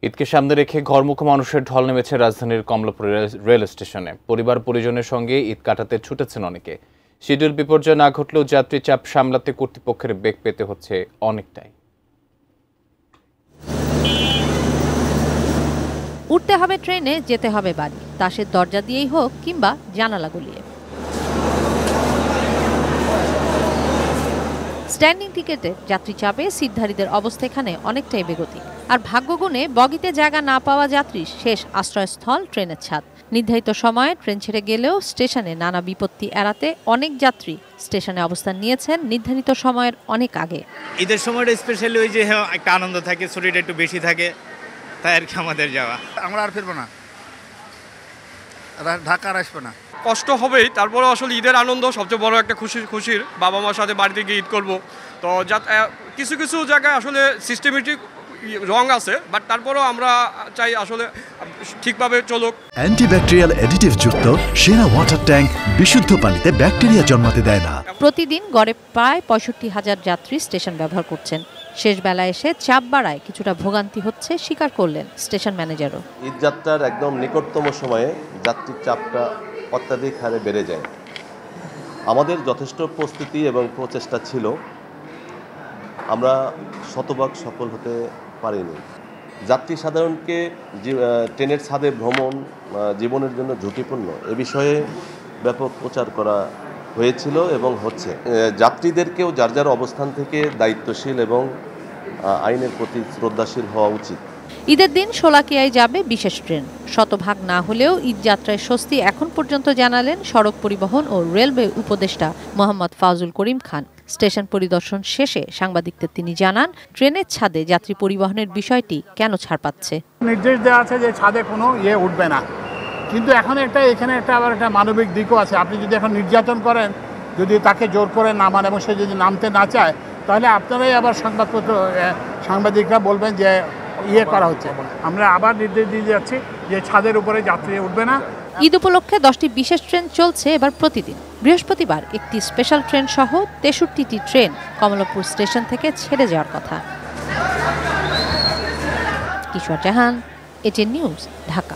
ঈদকে সামনে রেখে ঘরমুখো মানুষের ঢল নেমেছে রাজধানীর কমলাপুর রেল স্টেশনে। পরিবার পরিজনের সঙ্গে ঈদ কাটাতে ছুটেছেন অনেকে। শিডিউল বিপর্যয় না ঘটলেও যাত্রী চাপ সামলাতে কর্তৃপক্ষের বেগ পেতে হচ্ছে অনেকটাই। উঠতে হবে ট্রেনে, যেতে হবে বাড়ি, তাসের দরজা দিয়েই হোক কিংবা জানালা গলিয়ে। স্ট্যান্ডিং টিকেটে যাত্রী চাপে সিটধারীদের অবস্থা এখানে অনেকটাই বেগতিক। আর ভাগ্যগুণে বগিতে জায়গা না পাওয়া যাত্রীর শেষ আশ্রয়স্থল ট্রেনের ছাদ। নির্ধারিত সময়ে ট্রেন ছেড়ে গেলেও স্টেশনে নানা বিপত্তি এড়াতে অনেক যাত্রী স্টেশনে অবস্থান নিয়েছেন নির্ধারিত সময়ের অনেক আগে। ঈদের সময়টা স্পেশালি ওই যে একটা আনন্দ থাকে, ছুটিটা একটু বেশি থাকে, তাই আর কি আমাদের যাওয়া। আমরা আর ফিরবো না, ঢাকা আর আসবো না। কষ্ট হবেই, তারপরে আসলে ঈদের আনন্দ সবচেয়ে বড় একটা খুশির বাবা মার সাথে বাড়িতে গিয়ে ঈদ করবো। তো কিছু কিছু জায়গায় আসলে সিস্টেমেটিক রং আছে, বাট তারপরেও আমরা চাই আসলে ঠিকভাবে চলুক। অ্যান্টিব্যাকটেরিয়াল অ্যাডিটিভ যুক্ত সেরা ওয়াটার ট্যাঙ্ক বিশুদ্ধ পানিতে ব্যাকটেরিয়া জন্মাতে দেয় না। প্রতিদিন গড়ে প্রায় 65,000 যাত্রী স্টেশন ব্যবহার করছেন। শেষ বেলায় এসে চাপ বাড়ায় কিছুটা ভোগান্তি হচ্ছে স্বীকার করলেন স্টেশন ম্যানেজারও। ঈদ যাত্রার একদম নিকটতম সময়ে যাত্রীর চাপটা অত্যাধিক হারে বেড়ে যায়। আমাদের যথেষ্ট প্রস্তুতি এবং প্রচেষ্টা ছিল, আমরা শতভাগ সফল হতে পারিনি। যাত্রী সাধারণকে ট্রেনের ছাদে ভ্রমণ জীবনের জন্য ঝুঁকিপূর্ণ এ বিষয়ে ব্যাপক প্রচার করা হয়েছিল এবং হচ্ছে। যাত্রীদেরকেও যার যার অবস্থান থেকে দায়িত্বশীল এবং আইনের প্রতি শ্রদ্ধাশীল হওয়া উচিত। ঈদের দিন শোলাকিয়ায় যাবে বিশেষ ট্রেন। শতভাগ না হলেও ঈদ যাত্রায় স্বস্তি এখন পর্যন্ত জানালেন সড়ক পরিবহন ও রেলওয়ে উপদেষ্টা মোহাম্মদ ফাউজুল করিম খান। স্টেশন পরিদর্শন শেষে সাংবাদিকদের তিনি জানান, ট্রেনের ছাদে যাত্রী পরিবহনের বিষয়টি কেন ছাড় পাচ্ছে। নির্দেশ দেওয়া আছে যে ছাদে কোনো উঠবে না, কিন্তু এখন এখানে আবার একটা মানবিক দিকও আছে। আপনি যদি এখন নির্যাতন করেন, যদি তাকে জোর করে নামান এবং সে যদি নামতে না চায়, তাহলে আপনারাই আবার সাংবাদিকরা বলবেন যে করা হচ্ছে। আমরা আবার নির্দেশ দিয়ে যাচ্ছি যে ছাদের উপরে যাত্রী উঠবে না। ঈদ উপলক্ষে 10টি বিশেষ ট্রেন চলছে এবার প্রতিদিন। বৃহস্পতিবার একটি স্পেশাল ট্রেন সহ 63টি ট্রেন কমলাপুর স্টেশন থেকে ছেড়ে যাওয়ার কথা। কিশোর জাহান, এটিএন নিউজ, ঢাকা।